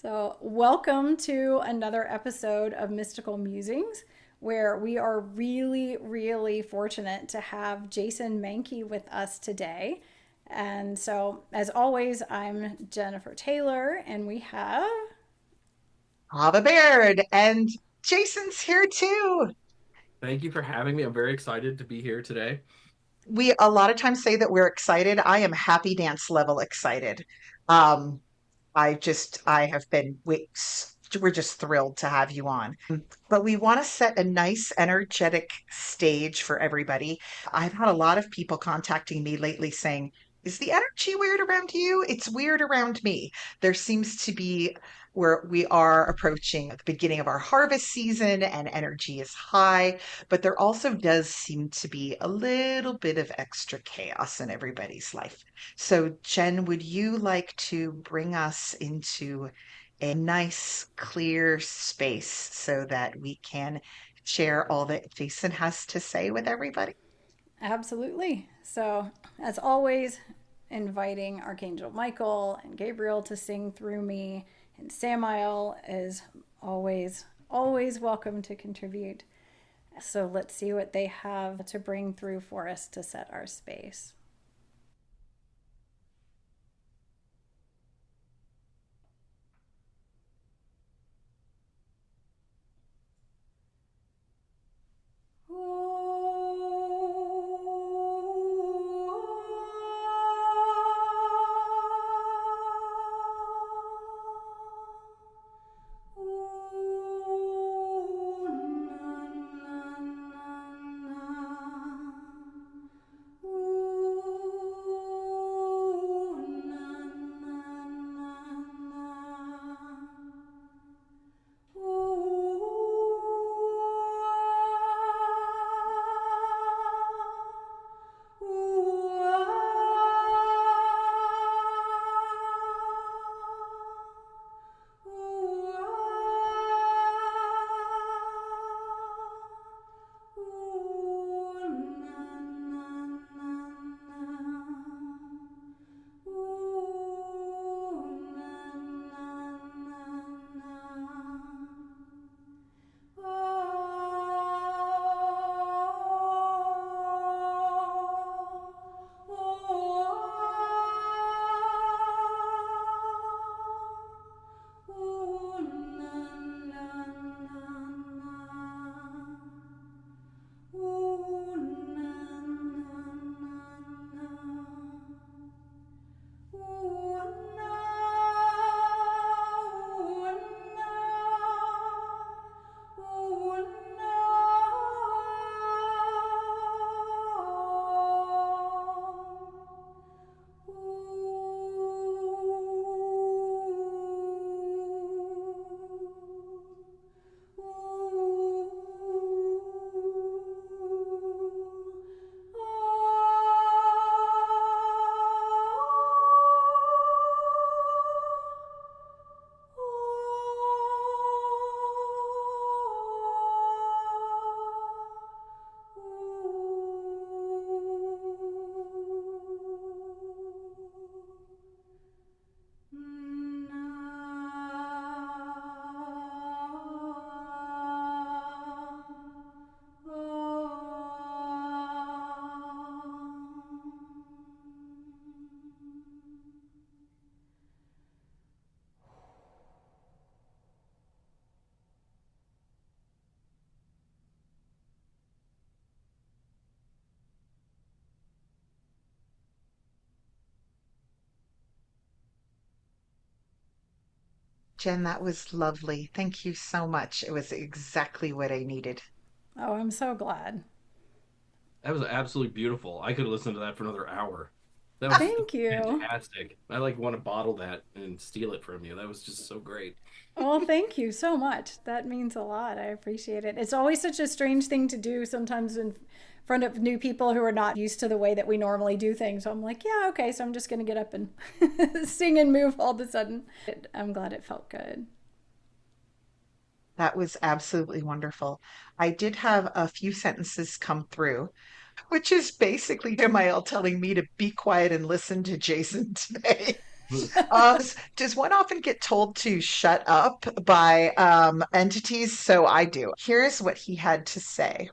So, welcome to another episode of Mystical Musings, where we are really fortunate to have Jason Mankey with us today. And so, as always, I'm Jennifer Taylor, and we have. Tava Baird and Jason's here too. Thank you for having me. I'm very excited to be here today. We a lot of times say that we're excited. I am happy dance level excited. Um, I have been we're just thrilled to have you on. But we want to set a nice energetic stage for everybody. I've had a lot of people contacting me lately saying, "Is the energy weird around you? It's weird around me." There seems to be where we are approaching the beginning of our harvest season and energy is high, but there also does seem to be a little bit of extra chaos in everybody's life. So, Jen, would you like to bring us into a nice, clear space so that we can share all that Jason has to say with everybody? Absolutely. So, as always, inviting Archangel Michael and Gabriel to sing through me, and Samael is always welcome to contribute. So, let's see what they have to bring through for us to set our space. Jen, that was lovely. Thank you so much. It was exactly what I needed. Oh, I'm so glad. That was absolutely beautiful. I could listen to that for another hour. That was Thank you. fantastic. I like want to bottle that and steal it from you. That was just so great. Well, thank you so much. That means a lot. I appreciate it. It's always such a strange thing to do sometimes in front of new people who are not used to the way that we normally do things. So I'm like, yeah, okay, so I'm just going to get up and sing and move all of a sudden. I'm glad it felt good. That was absolutely wonderful. I did have a few sentences come through, which is basically Jamael telling me to be quiet and listen to Jason today. Does one often get told to shut up by entities? So I do. Here's what he had to say.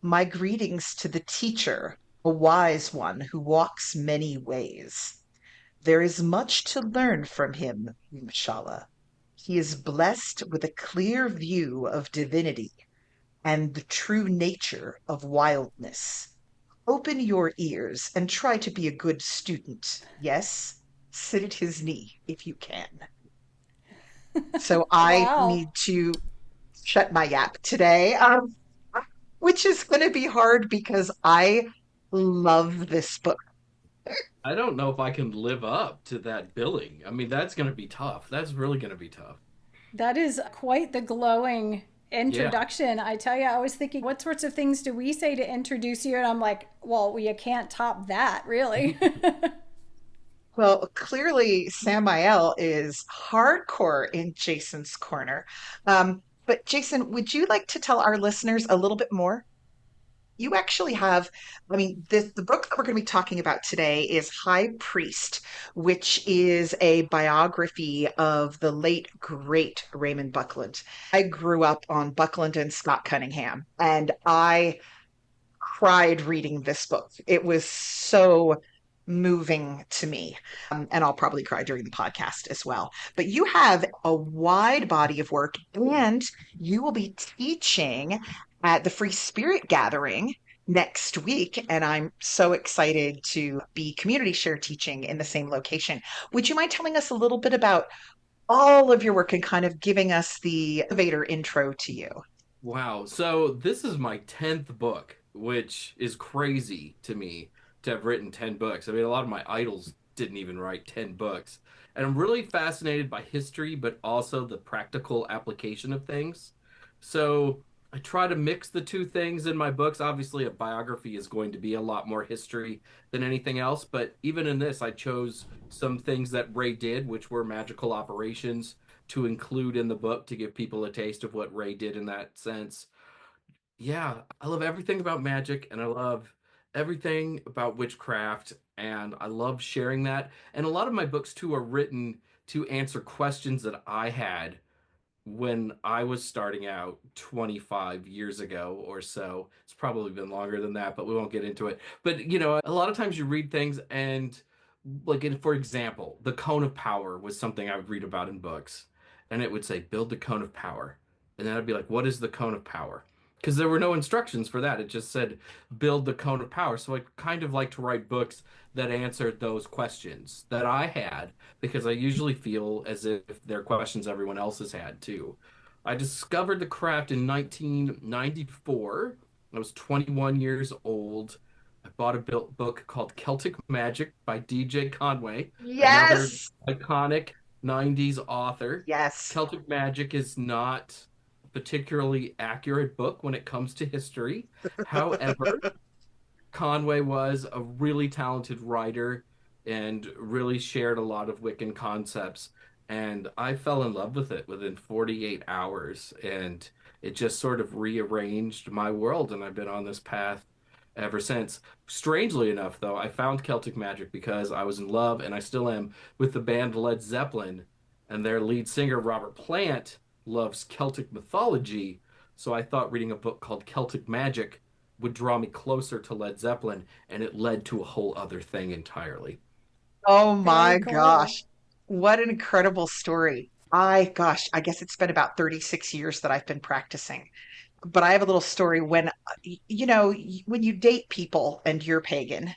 My greetings to the teacher, a wise one who walks many ways. There is much to learn from him, inshallah. He is blessed with a clear view of divinity and the true nature of wildness. Open your ears and try to be a good student. Yes, sit at his knee if you can. So I Wow. need to shut my yap today, which is going to be hard because I love this book. I don't know if I can live up to that billing. I mean, that's going to be tough. That's really going to be tough. That is quite the glowing Yeah. introduction. I tell you, I was thinking, what sorts of things do we say to introduce you? And I'm like, well, you can't top that, really. Well, clearly Samael is hardcore in Jason's corner. But Jason, would you like to tell our listeners a little bit more? You actually have, I mean, the book that we're going to be talking about today is High Priest, which is a biography of the late, great Raymond Buckland. I grew up on Buckland and Scott Cunningham, and I cried reading this book. It was so moving to me. And I'll probably cry during the podcast as well. But you have a wide body of work, and you will be teaching at the Free Spirit Gathering next week. And I'm so excited to be community share teaching in the same location. Would you mind telling us a little bit about all of your work and kind of giving us the elevator intro to you? Wow. So this is my 10th book, which is crazy to me to have written 10 books. I mean, a lot of my idols didn't even write 10 books. And I'm really fascinated by history, but also the practical application of things. So I try to mix the two things in my books. Obviously, a biography is going to be a lot more history than anything else, but even in this, I chose some things that Ray did, which were magical operations to include in the book to give people a taste of what Ray did in that sense. Yeah, I love everything about magic and I love everything about witchcraft and I love sharing that. And a lot of my books too are written to answer questions that I had when I was starting out 25 years ago or so. It's probably been longer than that, but we won't get into it. But a lot of times you read things and for example, the cone of power was something I would read about in books. And it would say, build the cone of power. And then I'd be like, what is the cone of power? Because there were no instructions for that. It just said, build the cone of power. So I kind of like to write books that answered those questions that I had, because I usually feel as if they're questions everyone else has had too. I discovered the craft in 1994. I was 21 years old. I bought a book called Celtic Magic by DJ Conway, another Yes. iconic 90s author. Yes. Celtic Magic is not a particularly accurate book when it comes to history. However, Conway was a really talented writer and really shared a lot of Wiccan concepts. And I fell in love with it within 48 hours. And it just sort of rearranged my world. And I've been on this path ever since. Strangely enough, though, I found Celtic Magic because I was in love, and I still am, with the band Led Zeppelin. And their lead singer, Robert Plant, loves Celtic mythology. So I thought reading a book called Celtic Magic would draw me closer to Led Zeppelin, and it led to a whole other thing entirely. Oh Very my cool. gosh. What an incredible story. I guess it's been about 36 years that I've been practicing. But I have a little story when, when you date people and you're pagan,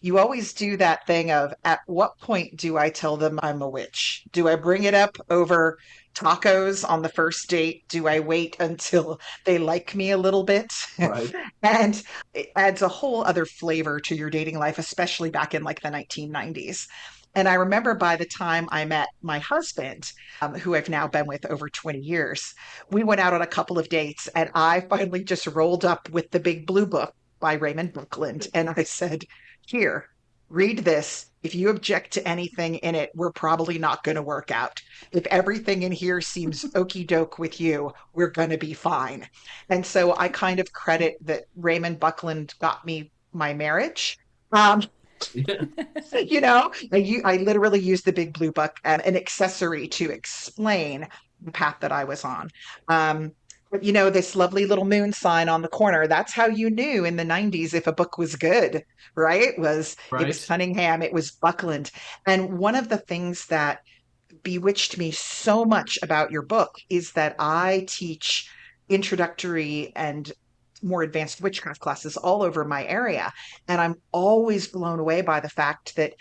you always do that thing of at what point do I tell them I'm a witch? Do I bring it up over tacos on the first date? Do I wait until they like me a little bit? Right. And it adds a whole other flavor to your dating life, especially back in like the 1990s. And I remember by the time I met my husband, who I've now been with over 20 years, we went out on a couple of dates, and I finally just rolled up with the big blue book by Raymond Buckland. And I said, here, read this. If you object to anything in it, we're probably not going to work out. If everything in here seems okey doke with you, we're going to be fine. And so I kind of credit that Raymond Buckland got me my marriage. Um, I literally used the big blue book as an accessory to explain the path that I was on. But this lovely little moon sign on the corner, that's how you knew in the 90s if a book was good, right? It was Right? Cunningham, it was Buckland. And one of the things that bewitched me so much about your book is that I teach introductory and more advanced witchcraft classes all over my area. And I'm always blown away by the fact that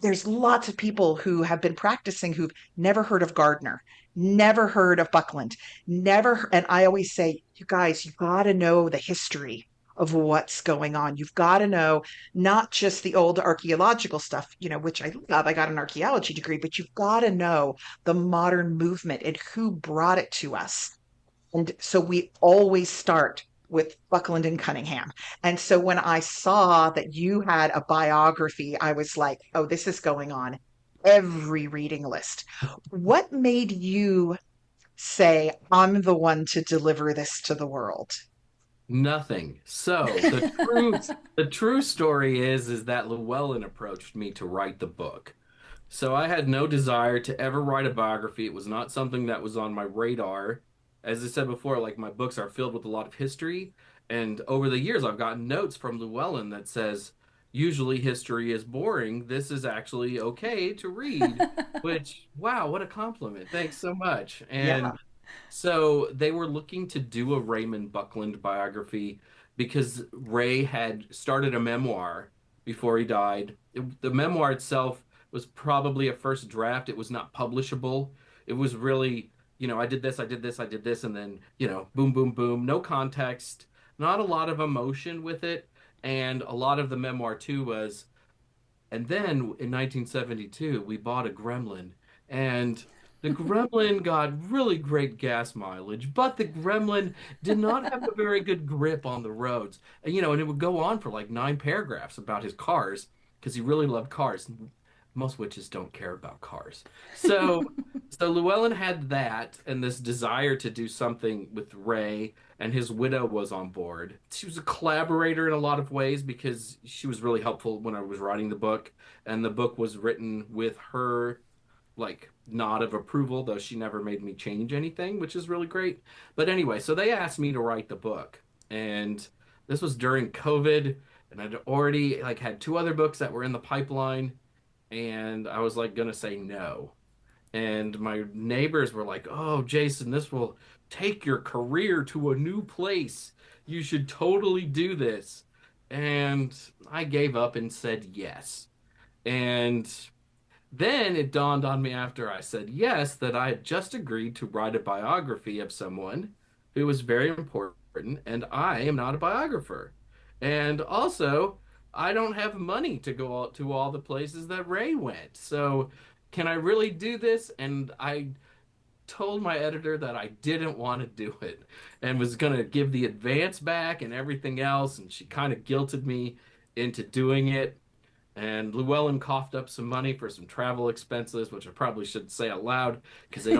there's lots of people who have been practicing who've never heard of Gardner, never heard of Buckland, never. And I always say, you guys, you got to know the history of what's going on. You've got to know not just the old archaeological stuff, which I love. I got an archaeology degree, but you've got to know the modern movement and who brought it to us. And so we always start with Buckland and Cunningham. And so when I saw that you had a biography, I was like, oh, this is going on every reading list. What made you say, I'm the one to deliver this to the world? Nothing. So the true story is that Llewellyn approached me to write the book. So I had no desire to ever write a biography. It was not something that was on my radar. As I said before, like my books are filled with a lot of history, and over the years I've gotten notes from Llewellyn that says usually history is boring. This is actually okay to read, which wow, what a compliment. Thanks so much. Yeah. And so they were looking to do a Raymond Buckland biography because Ray had started a memoir before he died. The memoir itself was probably a first draft. It was not publishable. It was really, I did this, I did this, I did this, and then, boom, boom, boom, no context, not a lot of emotion with it. And a lot of the memoir too was, and then in 1972, we bought a Gremlin, and the Gremlin got really great gas mileage, but the Gremlin did not have a very good grip on the roads. And it would go on for like 9 paragraphs about his cars because he really loved cars. Most witches don't care about cars. So Llewellyn had that and this desire to do something with Ray, and his widow was on board. She was a collaborator in a lot of ways because she was really helpful when I was writing the book, and the book was written with her like nod of approval, though she never made me change anything, which is really great. But anyway, so they asked me to write the book, and this was during COVID, and I'd already like had 2 other books that were in the pipeline, and I was like gonna say no. And my neighbors were like, "Oh, Jason, this will take your career to a new place. You should totally do this." And I gave up and said yes. And then it dawned on me after I said yes that I had just agreed to write a biography of someone who was very important, and I am not a biographer. And also, I don't have money to go out to all the places that Ray went. So, can I really do this? And I told my editor that I didn't want to do it and was going to give the advance back and everything else. And she kind of guilted me into doing it. And Llewellyn coughed up some money for some travel expenses, which I probably should say out loud because they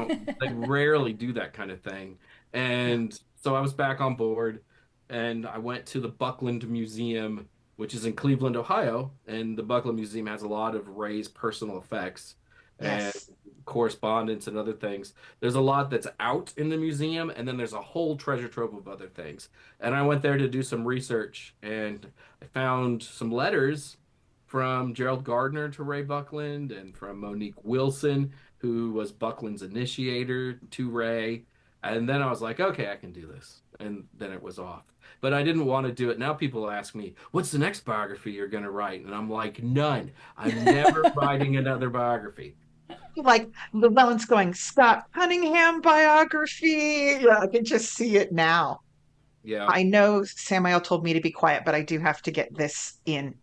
rarely do that kind of thing. Yeah. And so I was back on board, and I went to the Buckland Museum, which is in Cleveland, Ohio. And the Buckland Museum has a lot of Ray's personal effects and Yes. correspondence and other things. There's a lot that's out in the museum, and then there's a whole treasure trove of other things. And I went there to do some research, and I found some letters from Gerald Gardner to Ray Buckland and from Monique Wilson, who was Buckland's initiator to Ray. And then I was like, okay, I can do this. And then it was off. But I didn't want to do it. Now people ask me, what's the next biography you're going to write? And I'm like, none. I'm never writing another biography. Like Llewellyn's going, Scott Cunningham biography. Yeah, I can just see it now. Yeah. I know Samael told me to be quiet, but I do have to get this in.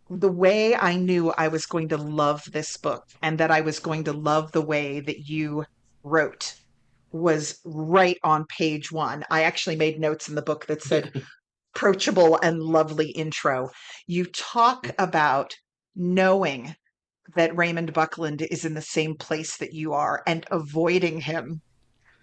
The way I knew I was going to love this book and that I was going to love the way that you wrote was right on page 1. I actually made notes in the book that said approachable and lovely intro. You talk about knowing that Raymond Buckland is in the same place that you are and avoiding him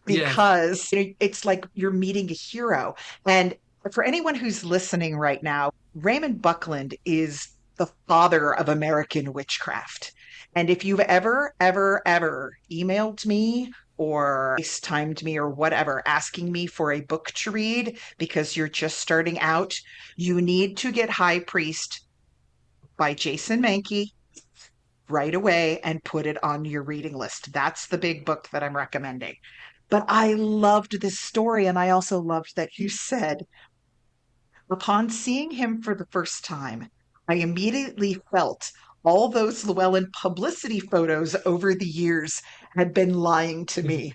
Yes. because it's like you're meeting a hero. And for anyone who's listening right now, Raymond Buckland is the father of American witchcraft. And if you've ever emailed me or FaceTimed me or whatever, asking me for a book to read because you're just starting out, you need to get High Priest by Jason Mankey right away and put it on your reading list. That's the big book that I'm recommending. But I loved this story, and I also loved that you said, upon seeing him for the first time, I immediately felt all those Llewellyn publicity photos over the years had been lying to me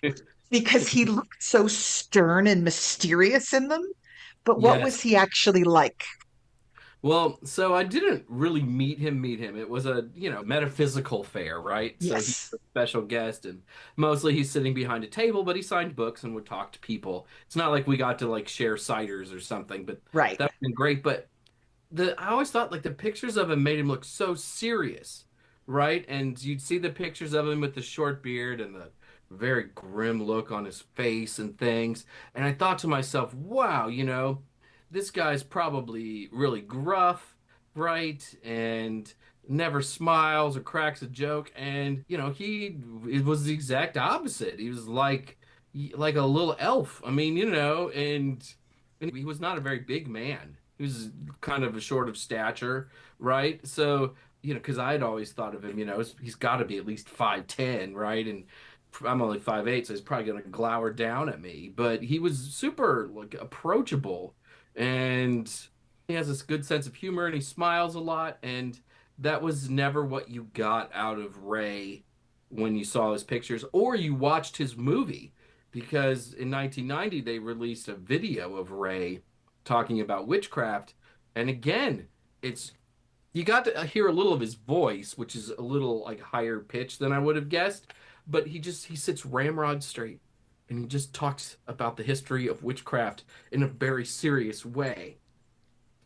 because he looked so stern and mysterious in them. But what Yes. was he actually like? Well, so I didn't really meet him. It was a, metaphysical fair, right? So he Yes, was a special guest and mostly he's sitting behind a table, but he signed books and would talk to people. It's not like we got to like share ciders or something, but right. that would have been great. But I always thought like the pictures of him made him look so serious, right? And you'd see the pictures of him with the short beard and the very grim look on his face and things. And I thought to myself, wow, this guy's probably really gruff, right? And never smiles or cracks a joke. And, he it was the exact opposite. He was like a little elf. I mean, and he was not a very big man. He was kind of a short of stature, right? So, because I'd always thought of him, he's got to be at least 5'10", right? And I'm only 5'8", so he's probably gonna glower down at me. But he was super like approachable, and he has this good sense of humor, and he smiles a lot. And that was never what you got out of Ray when you saw his pictures or you watched his movie, because in 1990 they released a video of Ray talking about witchcraft, and again, it's you got to hear a little of his voice, which is a little like higher pitch than I would have guessed, but he sits ramrod straight and he just talks about the history of witchcraft in a very serious way.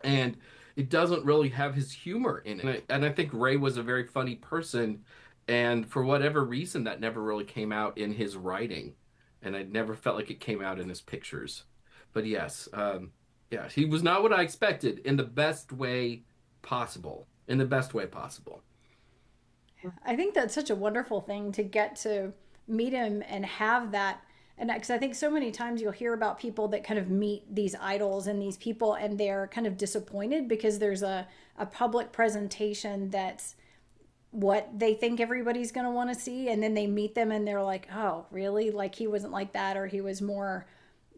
And it doesn't really have his humor in it. And I think Ray was a very funny person, and for whatever reason that never really came out in his writing, and I never felt like it came out in his pictures. But yes, yeah, he was not what I expected in the best way possible. In the best way possible. I think that's such a wonderful thing to get to meet him and have that. And because I think so many times you'll hear about people that kind of meet these idols and these people and they're kind of disappointed because there's a public presentation that's what they think everybody's going to want to see. And then they meet them and they're like, oh, really? Like he wasn't like that, or he was more,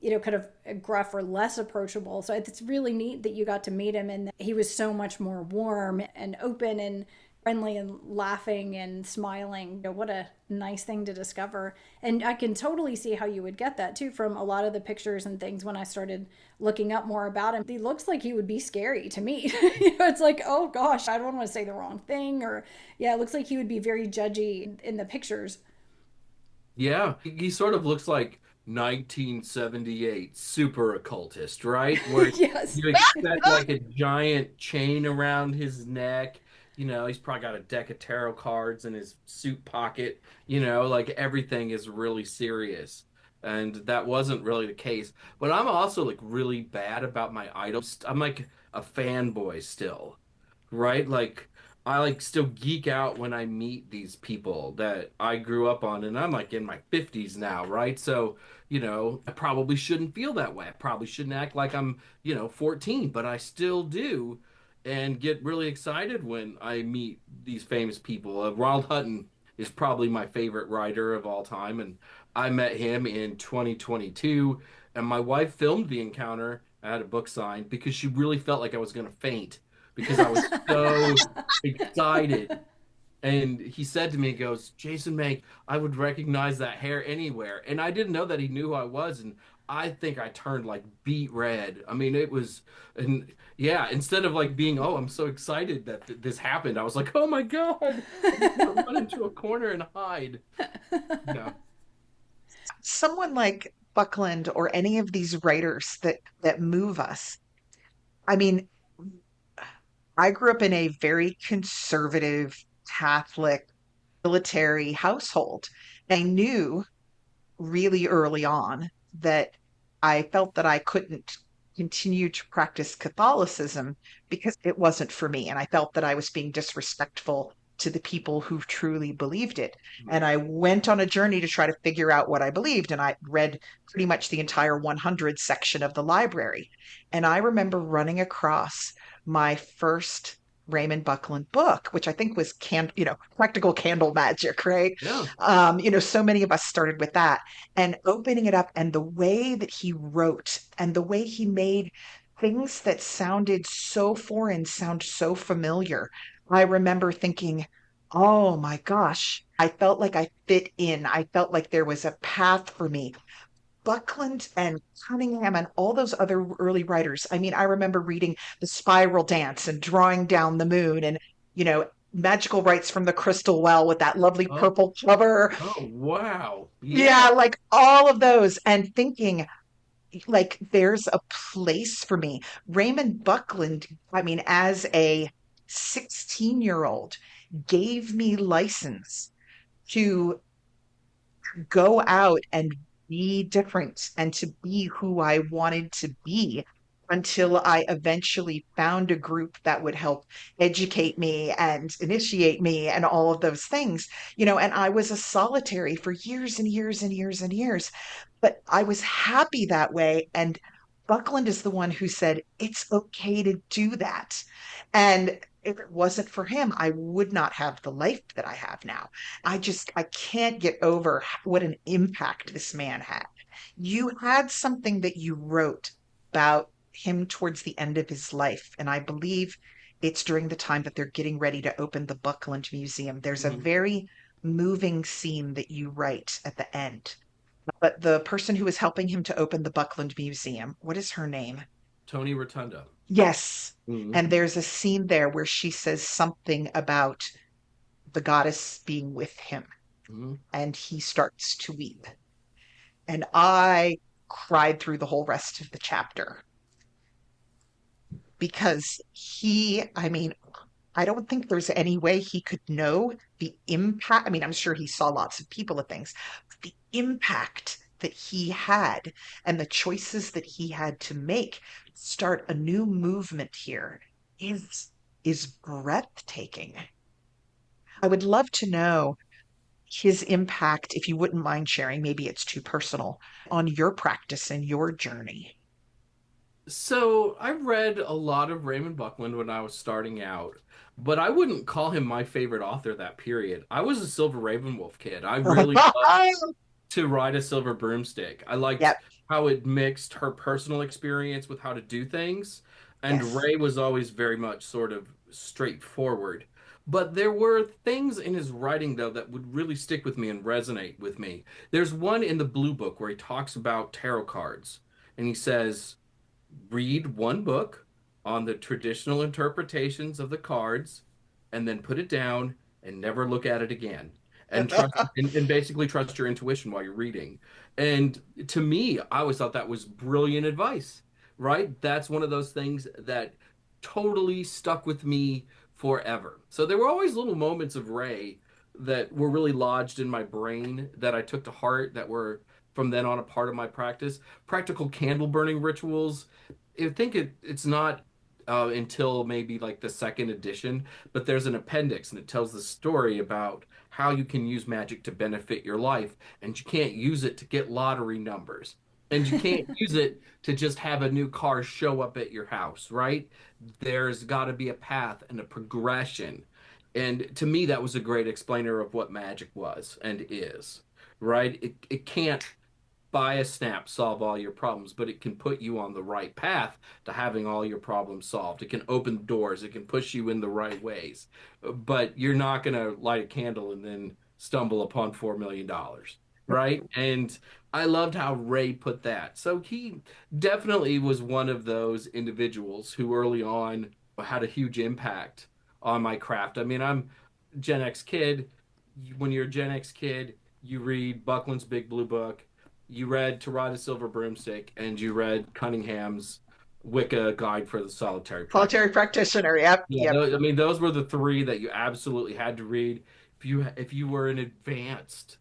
kind of gruff or less approachable. So it's really neat that you got to meet him and he was so much more warm and open and friendly and laughing and smiling. What a nice thing to discover. And I can totally see how you would get that too from a lot of the pictures and things when I started looking up more about him. He looks like he would be scary to meet. It's like, oh gosh, I don't want to say the wrong thing. Or, yeah, it looks like he would be very judgy in the pictures. Yeah, he sort of looks like 1978 super occultist, right? Where Yes. you expect like a giant chain around his neck. He's probably got a deck of tarot cards in his suit pocket. Like everything is really serious. And that wasn't really the case. But I'm also like really bad about my idols. I'm like a fanboy still, right? Like I like still geek out when I meet these people that I grew up on, and I'm like in my 50s now, right? So, I probably shouldn't feel that way. I probably shouldn't act like I'm, 14, but I still do and get really excited when I meet these famous people. Ronald Hutton is probably my favorite writer of all time, and I met him in 2022, and my wife filmed the encounter. I had a book signed because she really felt like I was going to faint because I was so excited. And he said to me, he goes, Jason Mank, I would recognize that hair anywhere. And I didn't know that he knew who I was. And I think I turned like beet red. I mean, it was, and yeah, instead of like being, oh, I'm so excited that this happened, I was like, oh my God, I'm just gonna run into a corner and hide. Yeah. Someone like Buckland or any of these writers that move us. I mean, I grew up in a very conservative Catholic military household. I knew really early on that I felt that I couldn't continue to practice Catholicism because it wasn't for me. And I felt that I was being disrespectful to the people who truly believed it. And I went on a journey to try to figure out what I believed. And I read pretty much the entire 100 section of the library. And I remember running across my first Raymond Buckland book, which I think was practical candle magic, right? Yeah. So many of us started with that, and opening it up, and the way that he wrote and the way he made things that sounded so foreign sound so familiar. I remember thinking, oh my gosh, I felt like I fit in. I felt like there was a path for me. Buckland and Cunningham and all those other early writers. I mean, I remember reading The Spiral Dance and Drawing Down the Moon and, Magical Rites from the Crystal Well with that lovely Oh, purple cover. oh, wow. Yeah. Yeah, like all of those, and thinking, like, there's a place for me. Raymond Buckland, I mean, as a 16-year-old, gave me license to go out and be different and to be who I wanted to be until I eventually found a group that would help educate me and initiate me and all of those things. And I was a solitary for years and years and years and years, but I was happy that way. And Buckland is the one who said, it's okay to do that. And if it wasn't for him, I would not have the life that I have now. I can't get over what an impact this man had. You had something that you wrote about him towards the end of his life, and I believe it's during the time that they're getting ready to open the Buckland Museum. There's a Mhm. very moving scene that you write at the end. But the person who is helping him to open the Buckland Museum, what is her name? Tony Rotunda. Yes. Mhm. And there's a scene there where she says something about the goddess being with him, Mhm. and he starts to weep. And I cried through the whole rest of the chapter because I mean, I don't think there's any way he could know the impact. I mean, I'm sure he saw lots of people and things, but the impact that he had and the choices that he had to make to start a new movement here is breathtaking. I would love to know his impact, if you wouldn't mind sharing, maybe it's too personal, on your practice and your journey. So I read a lot of Raymond Buckland when I was starting out, but I wouldn't call him my favorite author that period. I was a Silver Ravenwolf kid. I really loved To Ride a Silver Broomstick. I liked Yep. how it mixed her personal experience with how to do things, and Yes. Ray was always very much sort of straightforward. But there were things in his writing, though, that would really stick with me and resonate with me. There's one in the Blue Book where he talks about tarot cards, and he says, read one book on the traditional interpretations of the cards and then put it down and never look at it again and trust and basically trust your intuition while you're reading. And to me, I always thought that was brilliant advice, right? That's one of those things that totally stuck with me forever. So there were always little moments of Ray that were really lodged in my brain that I took to heart, that were from then on a part of my practice. Practical candle burning rituals, I think it's not until maybe like the second edition, but there's an appendix and it tells the story about how you can use magic to benefit your life, and you can't use it to get lottery numbers, and you can't use it to just have a new car show up at your house, right? There's got to be a path and a progression. And to me, that was a great explainer of what magic was and is, right? It can't by a snap solve all your problems, but it can put you on the right path to having all your problems solved. It can open doors, it can push you in the right ways. But you're not going to light a candle and then stumble upon $4 million, right? And I loved how Ray put that. So he definitely was one of those individuals who early on had a huge impact on my craft. I mean, I'm Gen X kid. When you're a Gen X kid, you read Buckland's Big Blue Book, you read To Ride a Silver Broomstick, and you read Cunningham's Wicca Guide for the Solitary Solitary Practitioner. practitioner. Yep. Yeah, Yep. I mean, those were the three that you absolutely had to read. If you were an advanced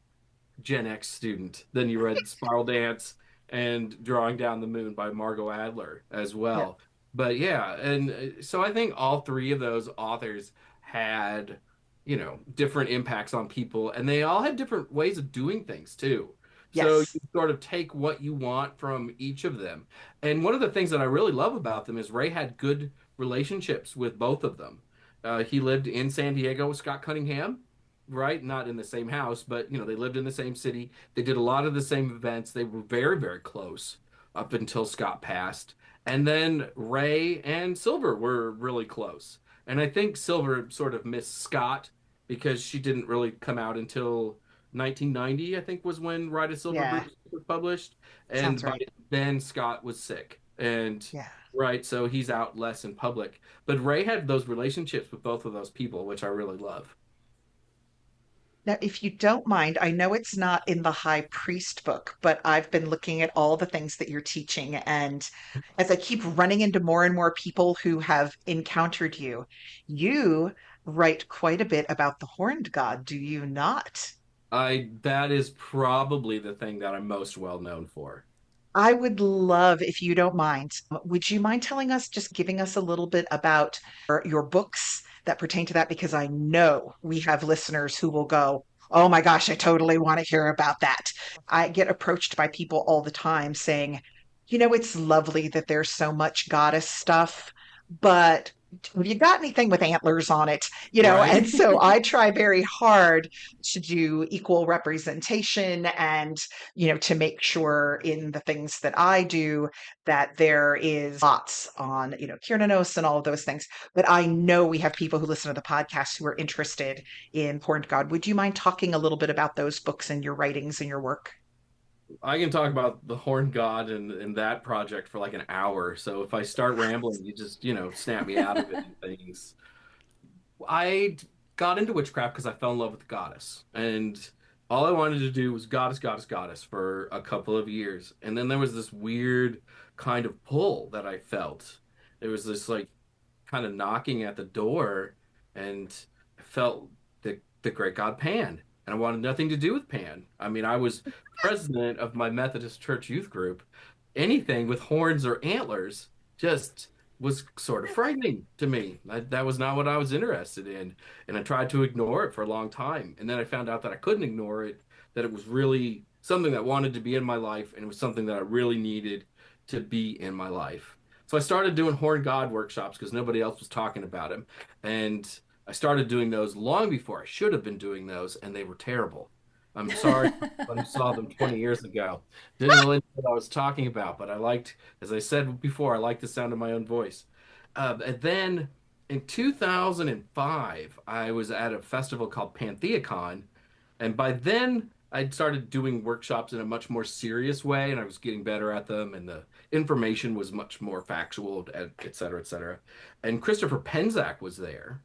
Gen X student, then you read Spiral Dance and Drawing Down the Moon by Margot Adler as Yeah. well. But yeah, and so I think all three of those authors had, different impacts on people, and they all had different ways of doing things too. So Yes. you sort of take what you want from each of them. And one of the things that I really love about them is Ray had good relationships with both of them. He lived in San Diego with Scott Cunningham, right? Not in the same house, but they lived in the same city. They did a lot of the same events. They were very, very close up until Scott passed. And then Ray and Silver were really close. And I think Silver sort of missed Scott because she didn't really come out until 1990, I think was when Ride a Silver Yeah. Bruce was published. Sounds And by right. then Scott was sick. And Yeah. right, so he's out less in public. But Ray had those relationships with both of those people, which I really love. Now, if you don't mind, I know it's not in the High Priest book, but I've been looking at all the things that you're teaching. And as I keep running into more and more people who have encountered you, you write quite a bit about the Horned God, do you not? I That is probably the thing that I'm most well known for. I would love, if you don't mind, would you mind telling us, just giving us a little bit about your books that pertain to that? Because I know we have listeners who will go, oh my gosh, I totally want to hear about that. I get approached by people all the time saying, it's lovely that there's so much goddess stuff, but have you got anything with antlers on it? Right? And so I try very hard to do equal representation and to make sure in the things that I do that there is lots on, Kiernanos and all of those things. But I know we have people who listen to the podcast who are interested in Horned God. Would you mind talking a little bit about those books and your writings and your work? I can talk about the Horn God and that project for like an hour. So if I start rambling, you just, snap me out of it and things. I got into witchcraft because I fell in love with the goddess. And all I wanted to do was goddess, goddess, goddess for a couple of years. And then there was this weird kind of pull that I felt. There was this like kind of knocking at the door, and I felt the great god Pan. And I wanted nothing to do with Pan. I mean, I was president of my Methodist church youth group. Anything with horns or antlers just was sort of frightening to me. That was not what I was interested in. And I tried to ignore it for a long time. And then I found out that I couldn't ignore it, that it was really something that wanted to be in my life, and it was something that I really needed to be in my life. So I started doing Horn God workshops because nobody else was talking about him. And I started doing those long before I should have been doing those, and they were terrible. I'm sorry when I saw them 20 years ago. Didn't really know what I was talking about, but I liked, as I said before, I liked the sound of my own voice. And then in 2005, I was at a festival called Pantheacon, and by then I'd started doing workshops in a much more serious way, and I was getting better at them, and the information was much more factual, et cetera, et cetera. And Christopher Penczak was there,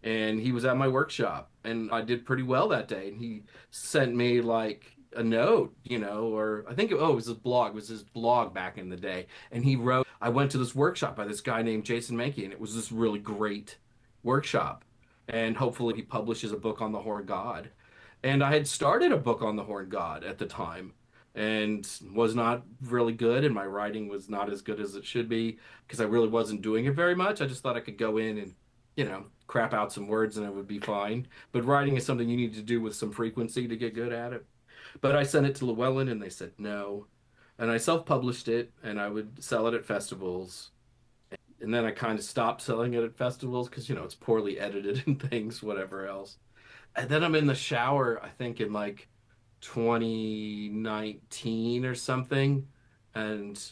and he was at my workshop, and I did pretty well that day, and he sent me like a note, or I think it was his blog. It was his blog back in the day, and he wrote, I went to this workshop by this guy named Jason Mankey, and it was this really great workshop, and hopefully he publishes a book on the Horn God. And I had started a book on the Horn God at the time, and was not really good, and my writing was not as good as it should be because I really wasn't doing it very much. I just thought I could go in and crap out some words and it would be fine. But writing is something you need to do with some frequency to get good at it. But I sent it to Llewellyn and they said no. And I self-published it and I would sell it at festivals. And then I kind of stopped selling it at festivals because, it's poorly edited and things, whatever else. And then I'm in the shower, I think in like 2019 or something. And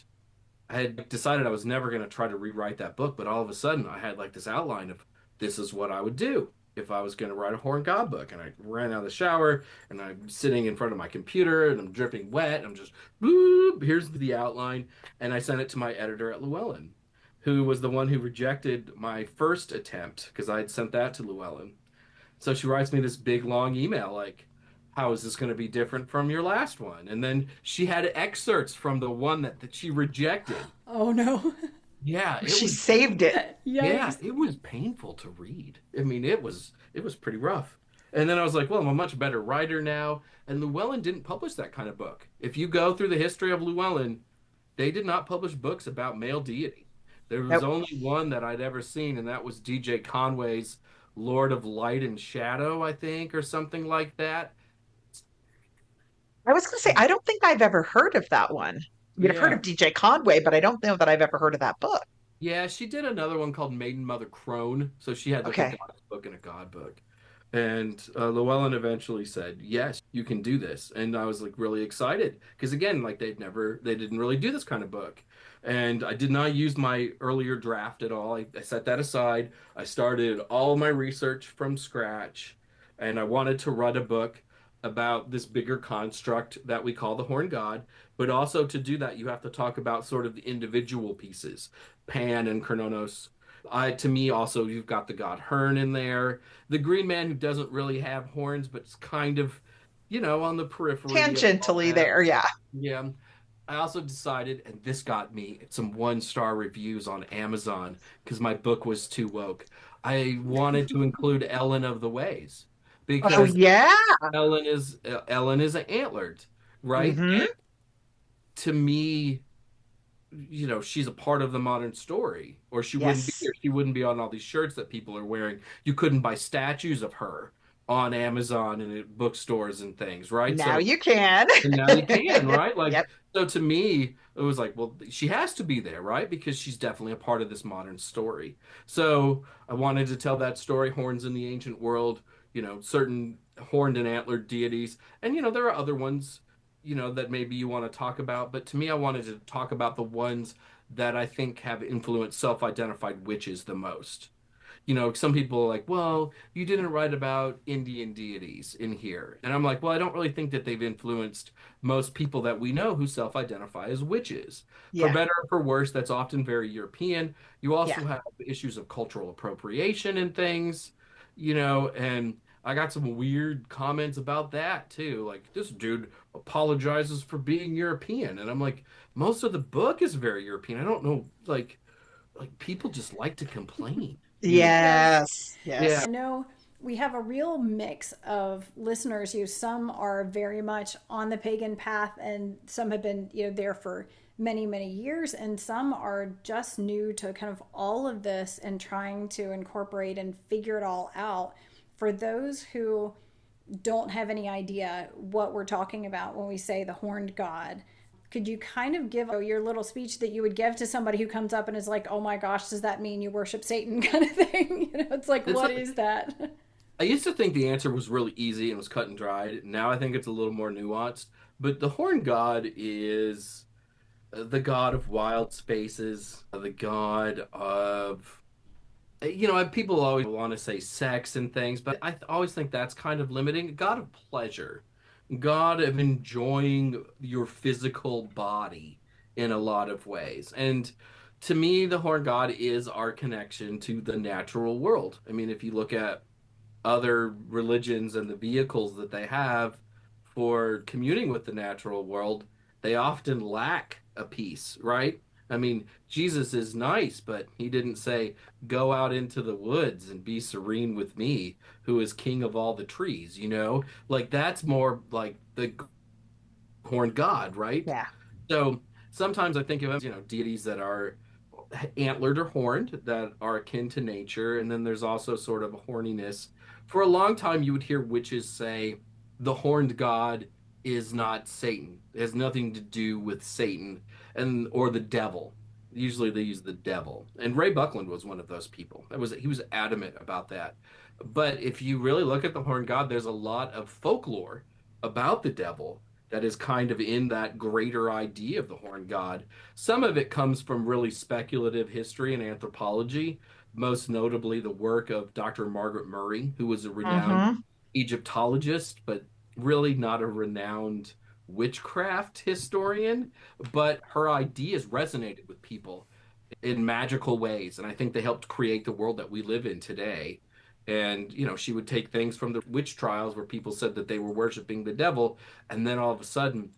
I had decided I was never going to try to rewrite that book, but all of a sudden I had like this outline of this is what I would do if I was going to write a Horn God book. And I ran out of the shower and I'm sitting in front of my computer and I'm dripping wet. I'm just, boop, here's the outline. And I sent it to my editor at Llewellyn, who was the one who rejected my first attempt because I had sent that to Llewellyn. So she writes me this big long email like, how is this going to be different from your last one? And then she had excerpts from the one that she rejected. Oh no. Yeah, She saved it. yeah, Yikes. it was painful to read. I mean, it was pretty rough. And then I was like, well, I'm a much better writer now. And Llewellyn didn't publish that kind of book. If you go through the history of Llewellyn, they did not publish books about male deity. There was Nope. only one that I'd ever seen, and that was DJ Conway's Lord of Light and Shadow, I think, or something like that. I was going to say, I don't think I've ever heard of that one. I mean, I've heard Yeah. of DJ Conway, but I don't know that I've ever heard of that book. Yeah, she did another one called Maiden Mother Crone. So she had like a Okay. goddess book and a god book. And Llewellyn eventually said, "Yes, you can do this." And I was like really excited because again, like they didn't really do this kind of book. And I did not use my earlier draft at all. I set that aside. I started all my research from scratch, and I wanted to write a book about this bigger construct that we call the Horn God. But also to do that, you have to talk about sort of the individual pieces, Pan and Kronos. To me, also, you've got the god Hearn in there, the Green Man who doesn't really have horns, but it's kind of, on the periphery of all Tangentially that. there. Yeah. Yeah. I also decided, and this got me some one-star reviews on Amazon because my book was too woke. I wanted to include Ellen of the Ways Oh, because yeah. Ellen is antlered, right? Hmm. To me, she's a part of the modern story, or she wouldn't be Yes. here. She wouldn't be on all these shirts that people are wearing. You couldn't buy statues of her on Amazon and at bookstores and things, right? Now So, you can. and now you can, right? Like, Yep. so to me, it was like, well, she has to be there, right? Because she's definitely a part of this modern story. So I wanted to tell that story, horns in the ancient world, certain horned and antlered deities. And, there are other ones, that maybe you want to talk about. But to me, I wanted to talk about the ones that I think have influenced self-identified witches the most. Some people are like, well, you didn't write about Indian deities in here. And I'm like, well, I don't really think that they've influenced most people that we know who self-identify as witches. For Yeah. better or for worse, that's often very European. You Yeah. also have issues of cultural appropriation and things, and I got some weird comments about that too. Like, this dude apologizes for being European. And I'm like, most of the book is very European. I don't know, like people just like to complain. Yes. Yes. Yeah. I Yes. know we have a real mix of listeners who some are very much on the pagan path and some have been, there for many, many years, and some are just new to kind of all of this and trying to incorporate and figure it all out. For those who don't have any idea what we're talking about when we say the horned god, could you kind of give your little speech that you would give to somebody who comes up and is like, oh my gosh, does that mean you worship Satan, kind of thing? It's like, It's what like is that? I used to think the answer was really easy and was cut and dried. Now I think it's a little more nuanced. But the horn god is the god of wild spaces, the god of people always want to say sex and things, but always think that's kind of limiting. God of pleasure, God of enjoying your physical body in a lot of ways. And to me, the horn god is our connection to the natural world. I mean, if you look at other religions and the vehicles that they have for communing with the natural world, they often lack a piece, right? I mean, Jesus is nice, but he didn't say, go out into the woods and be serene with me, who is king of all the trees. Like that's more like the horned god, right? Yeah. So sometimes I think of them, deities that are antlered or horned that are akin to nature. And then there's also sort of a horniness. For a long time, you would hear witches say the horned god is not Satan. It has nothing to do with Satan and or the devil. Usually they use the devil. And Ray Buckland was one of those people. He was adamant about that. But if you really look at the horned god, there's a lot of folklore about the devil that is kind of in that greater idea of the horned god. Some of it comes from really speculative history and anthropology, most notably the work of Dr. Margaret Murray, who was a renowned Hmm. Egyptologist, but really not a renowned witchcraft historian. But her ideas resonated with people in magical ways. And I think they helped create the world that we live in today. And, she would take things from the witch trials where people said that they were worshiping the devil. And then all of a sudden,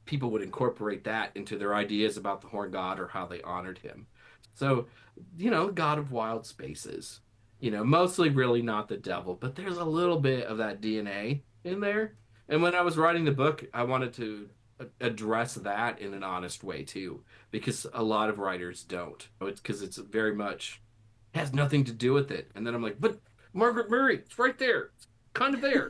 people would incorporate that into their ideas about the horn god or how they honored him. So, God of wild spaces. Mostly really not the devil, but there's a little bit of that DNA in there. And when I was writing the book, I wanted to address that in an honest way too, because a lot of writers don't. It's because it's very much has nothing to do with it. And then I'm like, but Margaret Murray, it's right there. It's kind of there.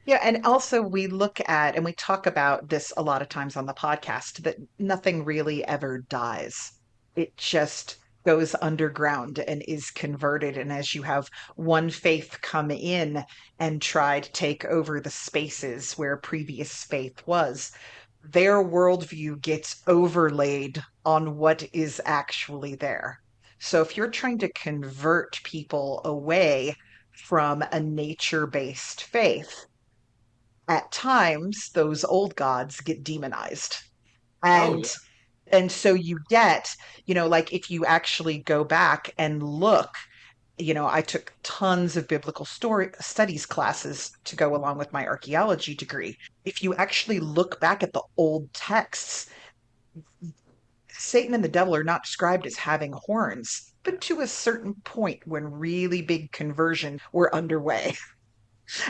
Yeah, and also we look at and we talk about this a lot of times on the podcast that nothing really ever dies. It just goes underground and is converted. And as you have one faith come in and try to take over the spaces where previous faith was, their worldview gets overlaid on what is actually there. So if you're trying to convert people away from a nature-based faith, at times those old gods get demonized. Oh And yeah. so you get, like if you actually go back and look, I took tons of biblical story studies classes to go along with my archaeology degree. If you actually look back at the old texts, Satan and the devil are not described as having horns, but to a certain point when really big conversion were underway.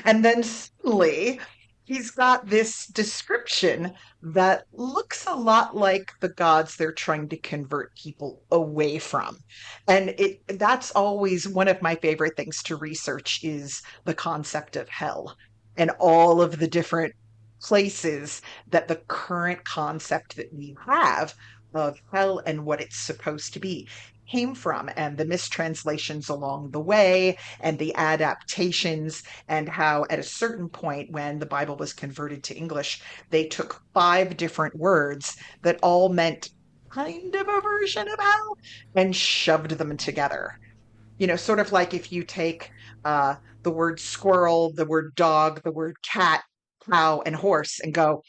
And then suddenly he's got this description that looks a lot like the gods they're trying to convert people away from. And that's always one of my favorite things to research is the concept of hell and all of the different places that the current concept that we have of hell and what it's supposed to be came from, and the mistranslations along the way and the adaptations, and how at a certain point when the Bible was converted to English, they took five different words that all meant kind of a version of hell and shoved them together. Sort of like if you take the word squirrel, the word dog, the word cat, cow, and horse and go,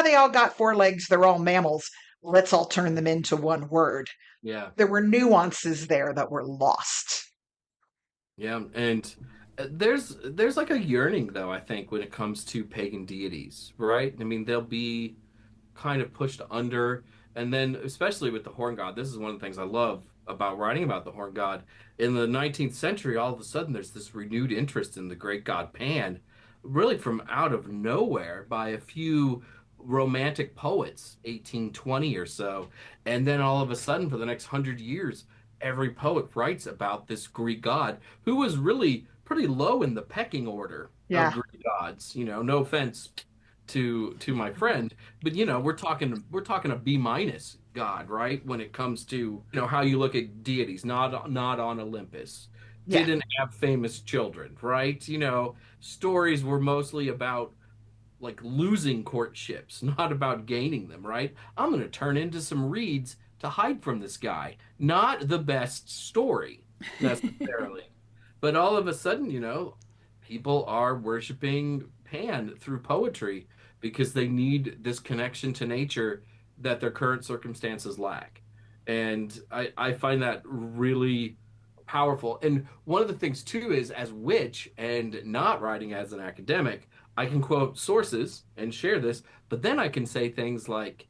they all got four legs, they're all mammals. Let's all turn them into one word. Yeah. There were nuances there that were lost. Yeah. And there's like a yearning though, I think, when it comes to pagan deities, right? I mean, they'll be kind of pushed under. And then, especially with the Horn God, this is one of the things I love about writing about the Horn God. In the 19th century, all of a sudden, there's this renewed interest in the great god Pan, really from out of nowhere by a few romantic poets, 1820 or so. And then all of a sudden, for the next 100 years, every poet writes about this Greek god who was really pretty low in the pecking order of Yeah. Greek gods. No offense to my friend, but we're talking a B minus god, right? When it comes to how you look at deities, not on Olympus, Yeah. didn't have famous children, right? Stories were mostly about like losing courtships, not about gaining them, right? I'm going to turn into some reeds to hide from this guy. Not the best story necessarily. But all of a sudden, people are worshiping Pan through poetry because they need this connection to nature that their current circumstances lack. And I find that really powerful. And one of the things, too, is as witch and not writing as an academic, I can quote sources and share this, but then I can say things like,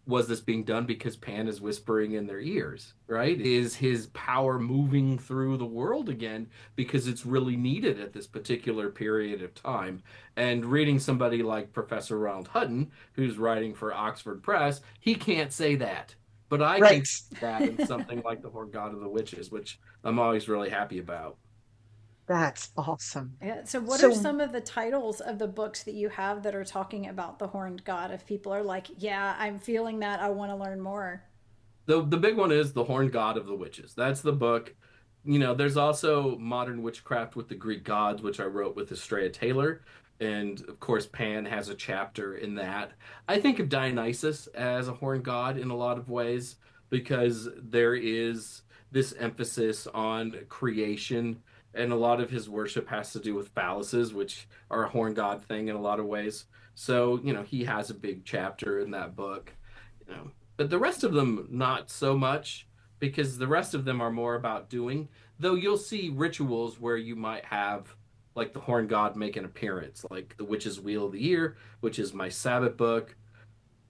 was this being done because Pan is whispering in their ears, right? Is his power moving through the world again because it's really needed at this particular period of time? And reading somebody like Professor Ronald Hutton, who's writing for Oxford Press, he can't say that. But I can Right. say that in something like The Horn God of the Witches, which I'm always really happy about. That's awesome. Yeah. So, what are So some of the titles of the books that you have that are talking about the horned god? If people are like, yeah, I'm feeling that, I want to learn more. The big one is The Horn God of the Witches. That's the book. There's also Modern Witchcraft with the Greek Gods, which I wrote with Estrella Taylor. And of course, Pan has a chapter in that. I think of Dionysus as a horn god in a lot of ways because there is this emphasis on creation, and a lot of his worship has to do with phalluses, which are a horn god thing in a lot of ways. So, he has a big chapter in that book. you know. But the rest of them, not so much, because the rest of them are more about doing. Though you'll see rituals where you might have, like the Horn God make an appearance, like the Witch's Wheel of the Year, which is my Sabbath book.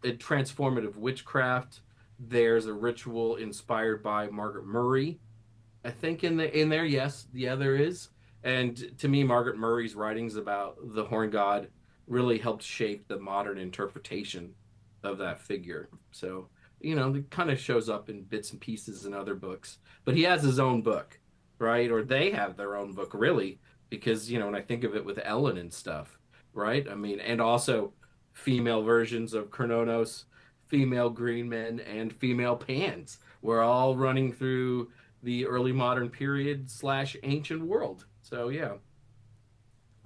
In Transformative Witchcraft, there's a ritual inspired by Margaret Murray I think in there, yes, yeah, there is. And to me, Margaret Murray's writings about the Horn God really helped shape the modern interpretation of that figure. So, it kind of shows up in bits and pieces in other books. But he has his own book, right? Or they have their own book, really, because, when I think of it with Ellen and stuff, right? I mean, and also female versions of Chrononos, female Green Men, and female Pans. We're all running through the early modern period slash ancient world. So yeah,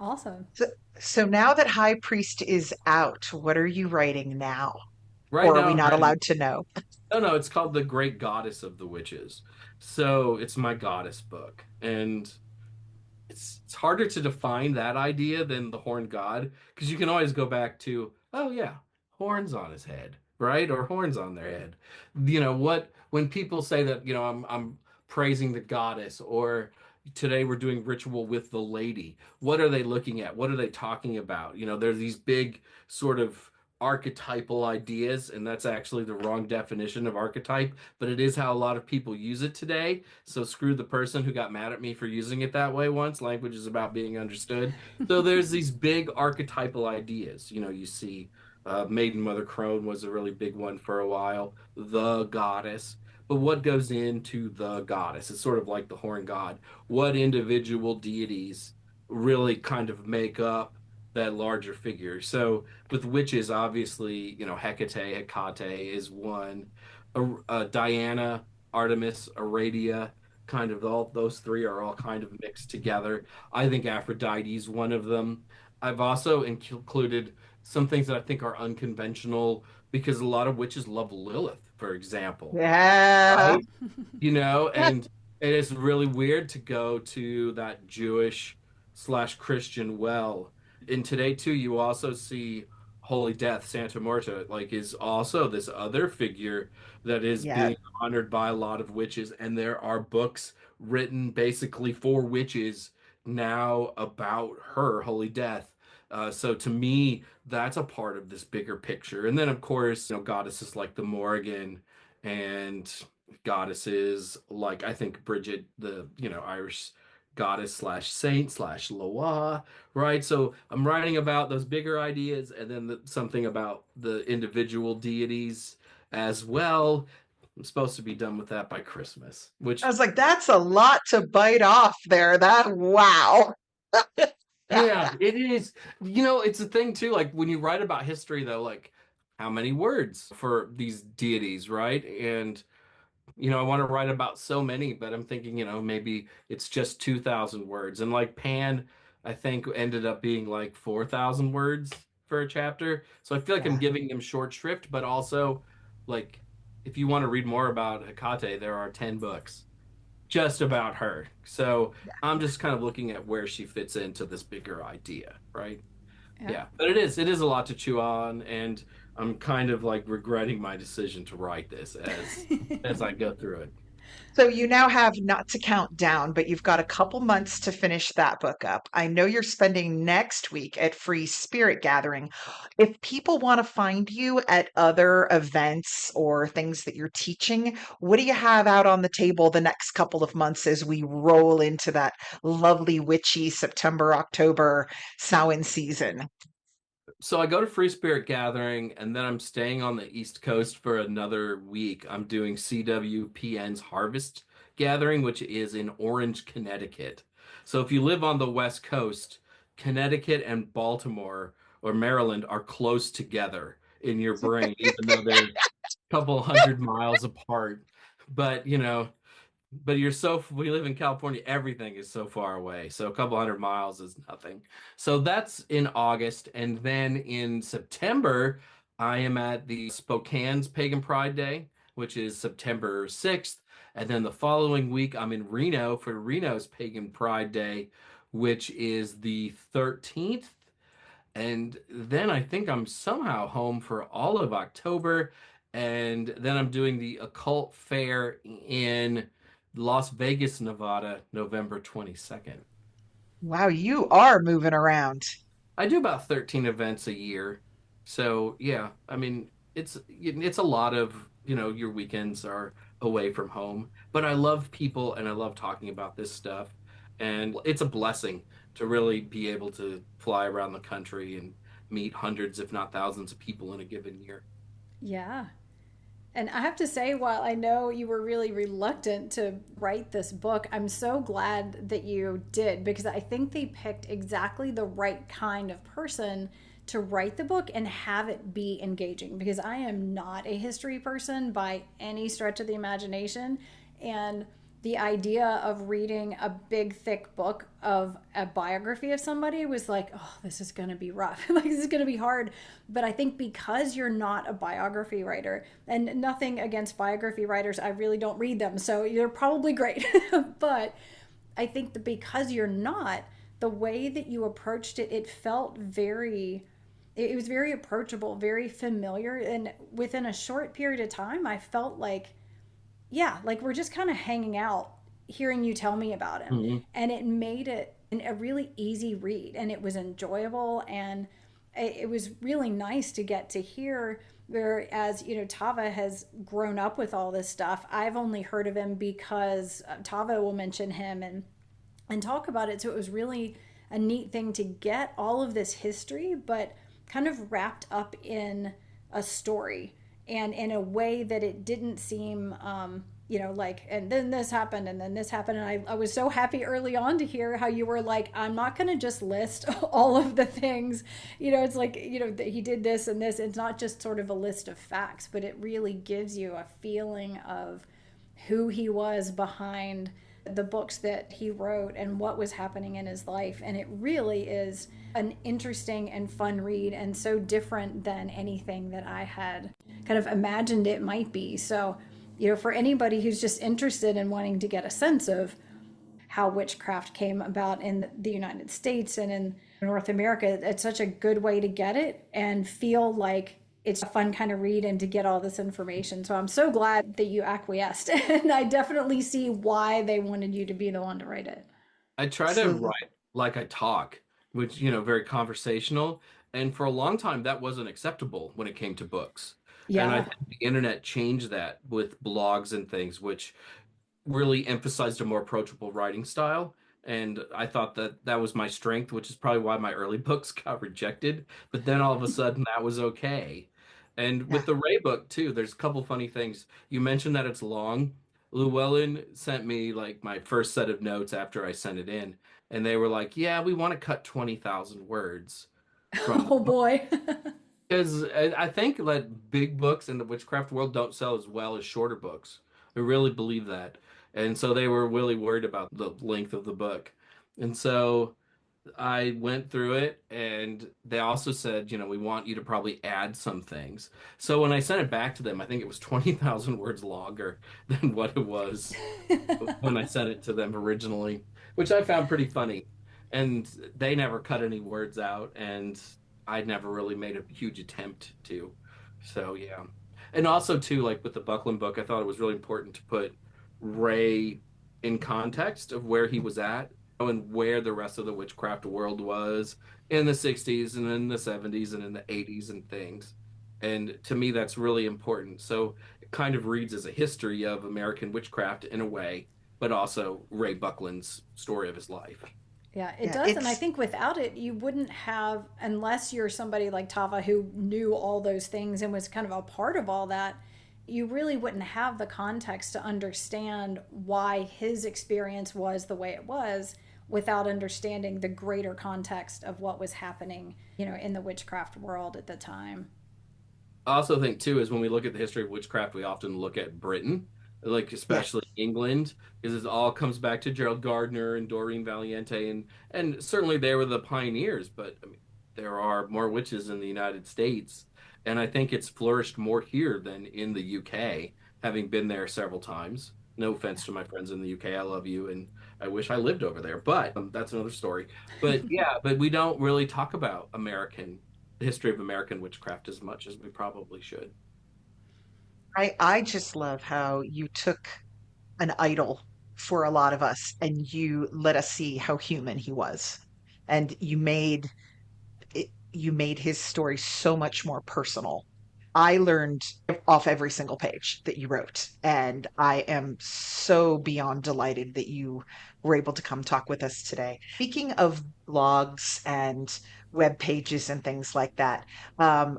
Awesome. So, so now that High Priest is out, what are you writing now? right Or are now we I'm not writing. allowed to know? No, no, it's called The Great Goddess of the Witches. So it's my goddess book, and it's harder to define that idea than the horned god because you can always go back to, oh yeah, horns on his head, right, or horns on their head. What when people say that, I'm praising the goddess, or today we're doing ritual with the lady, what are they looking at, what are they talking about? There's these big sort of archetypal ideas, and that's actually the wrong definition of archetype, but it is how a lot of people use it today. So screw the person who got mad at me for using it that way once. Language is about being understood. So there's these big archetypal ideas. You see Maiden Mother Crone was a really big one for a while, the goddess. But what goes into the goddess? It's sort of like the horn god. What individual deities really kind of make up that larger figure? So with witches, obviously, Hecate is one. Diana, Artemis, Aradia, kind of all those three are all kind of mixed together. I think Aphrodite is one of them. I've also included some things that I think are unconventional because a lot of witches love Lilith, for example, Yeah. right? And it is really weird to go to that Jewish slash Christian well. And today too, you also see Holy Death, Santa Marta, like is also this other figure that is Yeah. being honored by a lot of witches, and there are books written basically for witches now about her, Holy Death. So to me, that's a part of this bigger picture. And then of course, goddesses like the Morrigan and goddesses like I think Bridget, the Irish goddess slash saint slash Loa, right? So I'm writing about those bigger ideas and then something about the individual deities as well. I'm supposed to be done with that by Christmas, I which was like, that's a lot to bite off there. Wow. yeah, it is. It's a thing too. Like when you write about history, though, like how many words for these deities, right? And I want to write about so many, but I'm thinking, maybe it's just 2,000 words. And like Pan, I think ended up being like 4,000 words for a chapter. So I feel like I'm Yeah. giving them short shrift, but also like if you want to read more about Hecate, there are 10 books just about her. So I'm just kind of looking at where she fits into this bigger idea, right? Yeah. Yeah, but it is a lot to chew on, and I'm kind of like regretting my decision to write this as I go through it. So you now have Not to Count Down, but you've got a couple months to finish that book up. I know you're spending next week at Free Spirit Gathering. If people want to find you at other events or things that you're teaching, what do you have out on the table the next couple of months as we roll into that lovely witchy September, October Samhain season? So I go to Free Spirit Gathering, and then I'm staying on the East Coast for another week. I'm doing CWPN's Harvest Gathering, which is in Orange, Connecticut. So if you live on the West Coast, Connecticut and Baltimore or Maryland are close together in your brain, even though they're a couple hundred miles apart. But we live in California, everything is so far away. So a couple hundred miles is nothing. So that's in August. And then in September, I am at the Spokane's Pagan Pride Day, which is September 6th. And then the following week, I'm in Reno for Reno's Pagan Pride Day, which is the 13th. And then I think I'm somehow home for all of October. And then I'm doing the occult fair in Las Vegas, Nevada, November 22nd. Wow, you are moving around. I do about 13 events a year. So, yeah, I mean, it's a lot of your weekends are away from home. But I love people and I love talking about this stuff. And it's a blessing to really be able to fly around the country and meet hundreds, if not thousands, of people in a given year. Yeah. And I have to say, while I know you were really reluctant to write this book, I'm so glad that you did, because I think they picked exactly the right kind of person to write the book and have it be engaging, because I am not a history person by any stretch of the imagination. And the idea of reading a big, thick book of a biography of somebody was like, oh, this is going to be rough. Like, this is going to be hard. But I think because you're not a biography writer, and nothing against biography writers, I really don't read them, so you're probably great. But I think that because you're not, the way that you approached it, it felt very, it was very approachable, very familiar. And within a short period of time, I felt like, yeah, like we're just kind of hanging out, hearing you tell me about him. Mhm. And it made it a really easy read, and it was enjoyable. And it was really nice to get to hear. Whereas, Tava has grown up with all this stuff. I've only heard of him because Tava will mention him and talk about it. So it was really a neat thing to get all of this history, but kind of wrapped up in a story, and in a way that it didn't seem like, and then this happened and then this happened. And I was so happy early on to hear how you were like, I'm not going to just list all of the things. It's like, that he did this and this. It's not just sort of a list of facts, but it really gives you a feeling of who he was behind the books that he wrote and what was happening in his life. And it really is an interesting and fun read, and so different than anything that I had kind of imagined it might be. So, for anybody who's just interested in wanting to get a sense of how witchcraft came about in the United States and in North America, it's such a good way to get it and feel like it's a fun kind of read and to get all this information. So I'm so glad that you acquiesced. And I definitely see why they wanted you to be the one to write it. I try to Absolutely. write like I talk, which, very conversational. And for a long time, that wasn't acceptable when it came to books. And I Yeah. think the internet changed that with blogs and things, which really emphasized a more approachable writing style. And I thought that that was my strength, which is probably why my early books got rejected. But then all of a sudden, that was okay. And with Yeah. the Ray book too, there's a couple funny things. You mentioned that it's long. Llewellyn sent me like my first set of notes after I sent it in, and they were like, "Yeah, we want to cut 20,000 words from the Oh boy. because I think that big books in the witchcraft world don't sell as well as shorter books. I really believe that. And so they were really worried about the length of the book. And so I went through it, and they also said, we want you to probably add some things. So when I sent it back to them, I think it was 20,000 words longer than what it was when I sent it to them originally, which I found pretty funny. And they never cut any words out, and I never really made a huge attempt to. So yeah. And also too, like with the Buckland book, I thought it was really important to put Ray in context of where he was at and where the rest of the witchcraft world was in the 60s and in the 70s and in the 80s and things. And to me, that's really important. So it kind of reads as a history of American witchcraft in a way, but also Ray Buckland's story of his life. Yeah, it Yeah. does. And I think without it, you wouldn't have, unless you're somebody like Tava who knew all those things and was kind of a part of all that, you really wouldn't have the context to understand why his experience was the way it was without understanding the greater context of what was happening, in the witchcraft world at the time. I also think too is when we look at the history of witchcraft, we often look at Britain, like Yes. especially England, because it all comes back to Gerald Gardner and Doreen Valiente, and certainly they were the pioneers. But I mean, there are more witches in the United States, and I think it's flourished more here than in the UK, having been there several times. No offense to my friends in the UK, I love you, and I wish I lived over there, but that's another story. But yeah, but we don't really talk about the history of American witchcraft as much as we probably should. I just love how you took an idol for a lot of us and you let us see how human he was. And you made his story so much more personal. I learned off every single page that you wrote. And I am so beyond delighted that you were able to come talk with us today. Speaking of blogs and web pages and things like that,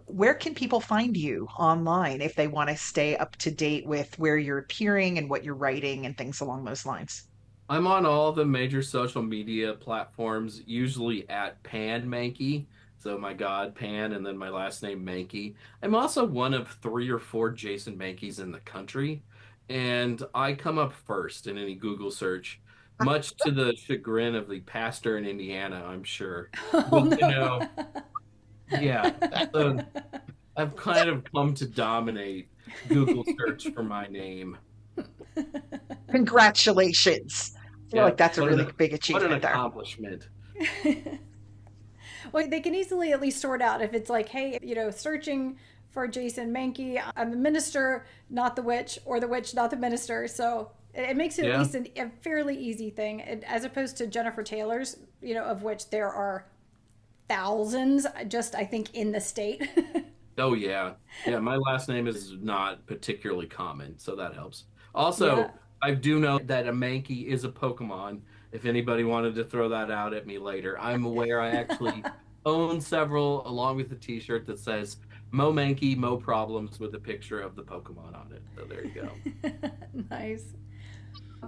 where can people find you online if they want to stay up to date with where you're appearing and what you're writing and things along those lines? I'm on all the major social media platforms, usually at Pan Mankey. So my God, Pan, and then my last name Mankey. I'm also one of 3 or 4 Jason Mankeys in the country, and I come up first in any Google search, much to the chagrin of the pastor in Indiana, I'm sure. Oh But no. yeah. So I've kind of come to dominate Google search for my name. Congratulations. I feel Yeah, like that's a really big what an achievement there. accomplishment. Well, they can easily at least sort out if it's like, hey, searching for Jason Mankey. I'm the minister, not the witch, or the witch, not the minister. So it makes it at Yeah. least a fairly easy thing, as opposed to Jennifer Taylor's, of which there are thousands, just I think in the state. Oh yeah. Yeah, my last name is not particularly common, so that helps. Yeah. Also, I do know that a Mankey is a Pokemon, if anybody wanted to throw that out at me later. I'm aware I actually own several, along with a t-shirt that says Mo Mankey, Mo Problems with a picture of the Pokemon on it. So there you go. Nice.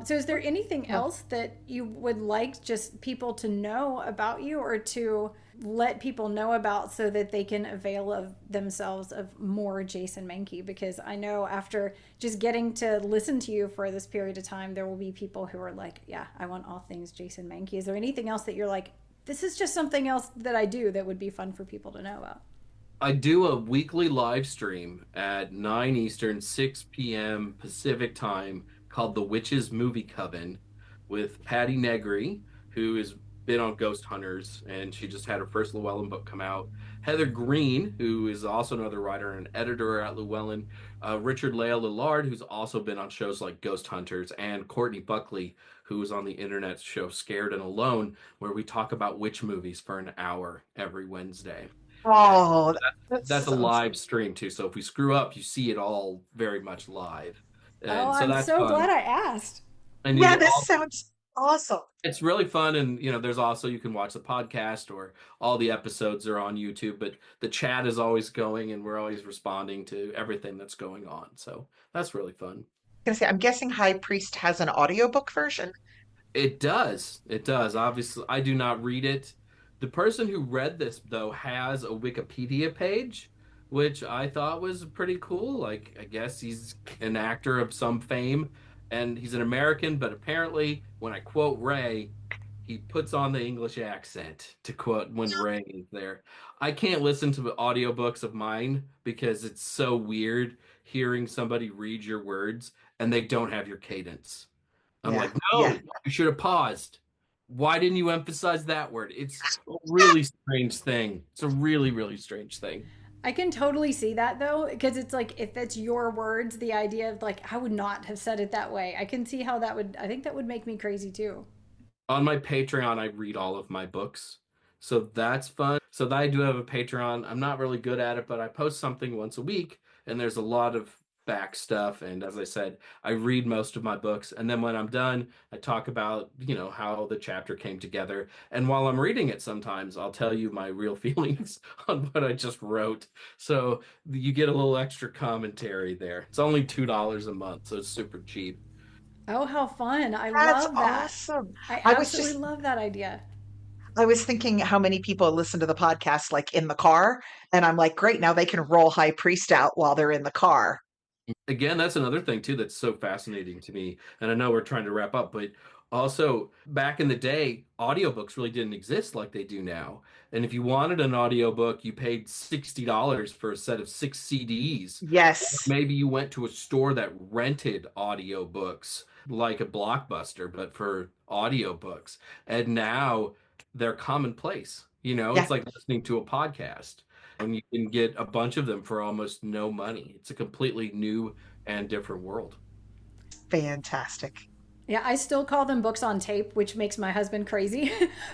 So, is there anything Yeah. else that you would like just people to know about you, or to let people know about, so that they can avail of themselves of more Jason Mankey? Because I know after just getting to listen to you for this period of time, there will be people who are like, yeah, I want all things Jason Mankey. Is there anything else that you're like, this is just something else that I do that would be fun for people to know about? I do a weekly live stream at 9 Eastern, 6 p.m. Pacific time called The Witches Movie Coven with Patty Negri, who has been on Ghost Hunters, and she just had her first Llewellyn book come out. Heather Green, who is also another writer and editor at Llewellyn. Richard Lea Lillard, who's also been on shows like Ghost Hunters, and Courtney Buckley, who is on the internet show Scared and Alone, where we talk about witch movies for an hour every Wednesday. And Oh, that that's a sounds. live stream too. So if we screw up, you see it all very much live. Oh, And so I'm that's so fun. glad I asked. And Yeah, you this all sounds awesome. it's really fun, and there's also, you can watch the podcast, or all the episodes are on YouTube, but the chat is always going and we're always responding to everything that's going on. So that's really fun. Gonna say, I'm guessing High Priest has an audiobook version. It does. It does. Obviously, I do not read it. The person who read this, though, has a Wikipedia page, which I thought was pretty cool. Like, I guess he's an actor of some fame, and he's an American, but apparently, when I quote Ray, he puts on the English accent to quote when Ray is there. I can't listen to audiobooks of mine because it's so weird hearing somebody read your words and they don't have your cadence. I'm Yeah, like, yeah. no, you should have paused. Why didn't you emphasize that word? It's a really strange thing. It's a really, really strange thing. I can totally see that though, because it's like, if that's your words, the idea of like, I would not have said it that way. I can see how that would, I think that would make me crazy too. On my Patreon, I read all of my books. So that's fun. So I do have a Patreon. I'm not really good at it, but I post something once a week, and there's a lot of back stuff. And as I said, I read most of my books. And then when I'm done, I talk about, how the chapter came together. And while I'm reading it, sometimes I'll tell you my real feelings on what I just wrote. So you get a little extra commentary there. It's only $2 a month, so it's super cheap. Oh, how fun. I That's love that. awesome. I I was absolutely just love that idea. I was thinking how many people listen to the podcast like in the car, and I'm like, great, now they can roll High Priest out while they're in the car. Again, that's another thing too that's so fascinating to me. And I know we're trying to wrap up, but also back in the day, audiobooks really didn't exist like they do now. And if you wanted an audiobook, you paid $60 for a set of 6 CDs. Or Yes. maybe you went to a store that rented audiobooks like a Blockbuster, but for audiobooks. And now they're commonplace. Yeah, It's like listening to a podcast, and you can get a bunch of them for almost no money. It's a completely new and different world. fantastic. Yeah, I still call them books on tape, which makes my husband crazy.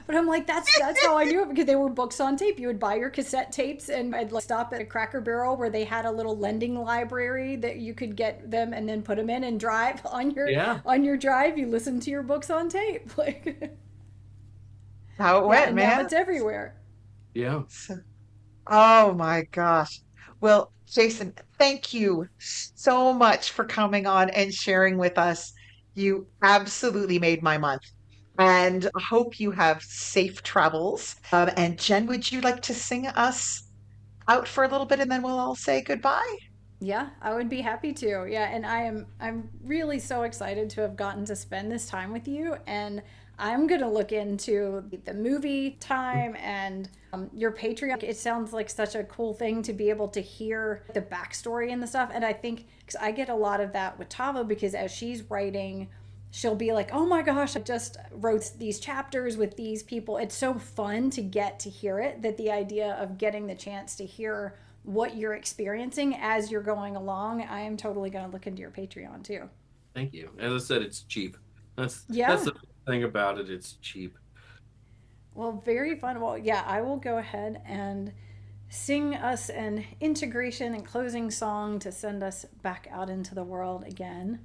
But I'm like, that's how I knew it, because they were books on tape. You would buy your cassette tapes, and I'd like stop at a Cracker Barrel where they had a little lending library that you could get them and then put them in and drive Yeah. on your drive. You listen to your books on tape, like How it yeah. went, And now man. it's everywhere. Yeah. So, oh my gosh. Well, Jason, thank you so much for coming on and sharing with us. You absolutely made my month. And I hope you have safe travels. And Jen, would you like to sing us out for a little bit and then we'll all say goodbye? Yeah, I would be happy to. Yeah, and I'm really so excited to have gotten to spend this time with you, and I'm going to look into the movie time and your Patreon. It sounds like such a cool thing to be able to hear the backstory and the stuff, and I think cuz I get a lot of that with Tava, because as she's writing, she'll be like, "Oh my gosh, I just wrote these chapters with these people." It's so fun to get to hear it, that the idea of getting the chance to hear what you're experiencing as you're going along, I am totally going to look into your Patreon too. Thank you. As I said, it's cheap. That's Yeah. the thing about it. It's cheap. Well, very fun. Well, yeah, I will go ahead and sing us an integration and closing song to send us back out into the world again.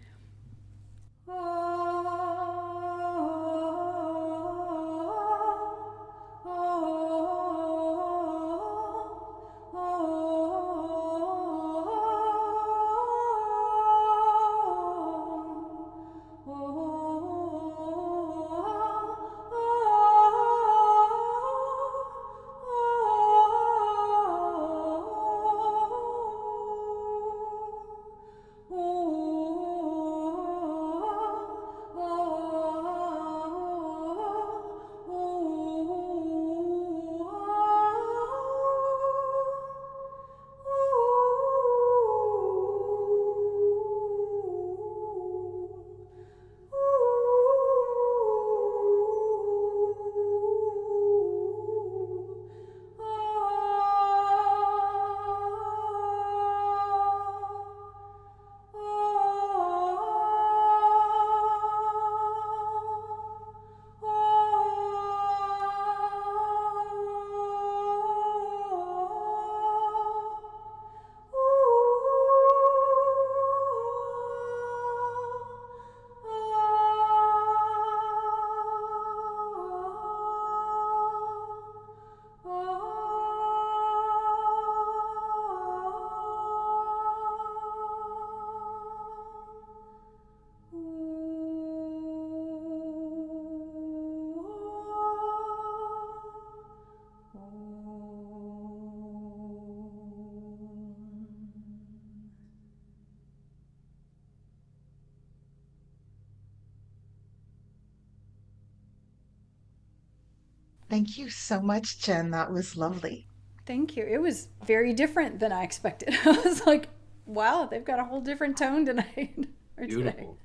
Thank you so much, Jen. That was lovely. Thank you. It was very different than I expected. I was like, wow, they've got a whole different tone tonight or today. Beautiful.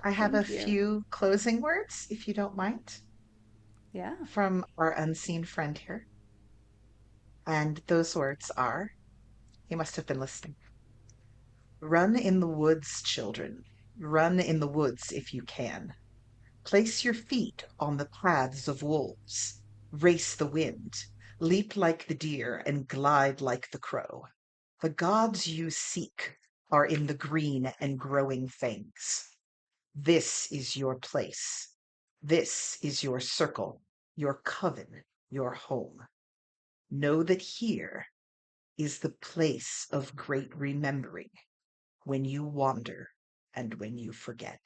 I have a Thank you. few closing words, if you don't mind, Yeah. from our unseen friend here. And those words are, he must have been listening. Run in the woods, children. Run in the woods if you can. Place your feet on the paths of wolves. Race the wind. Leap like the deer and glide like the crow. The gods you seek are in the green and growing things. This is your place. This is your circle, your coven, your home. Know that here is the place of great remembering when you wander and when you forget.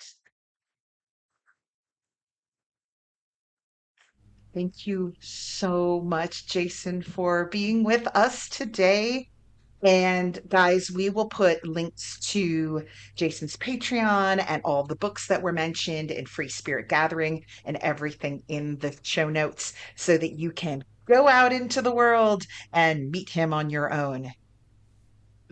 Thank you so much, Jason, for being with us today. And guys, we will put links to Jason's Patreon and all the books that were mentioned in Free Spirit Gathering and everything in the show notes so that you can go out into the world and meet him on your own.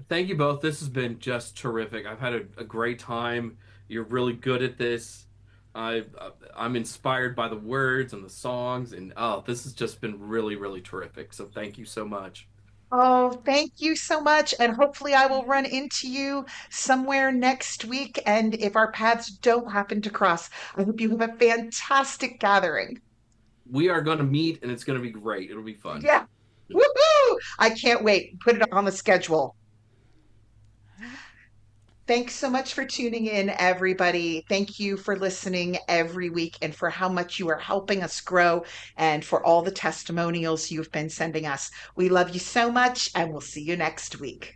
Thank you both. This has been just terrific. I've had a great time. You're really good at this. I'm inspired by the words and the songs, and oh, this has just been really, really terrific. So thank you so much. Oh, thank you so much. And hopefully, I will run into you somewhere next week. And if our paths don't happen to cross, I hope you have a fantastic gathering. We are going to meet, and it's going to be great. It'll be fun. Yeah. Woohoo! I can't wait. Put it on the schedule. Thanks so much for tuning in, everybody. Thank you for listening every week and for how much you are helping us grow and for all the testimonials you've been sending us. We love you so much, and we'll see you next week.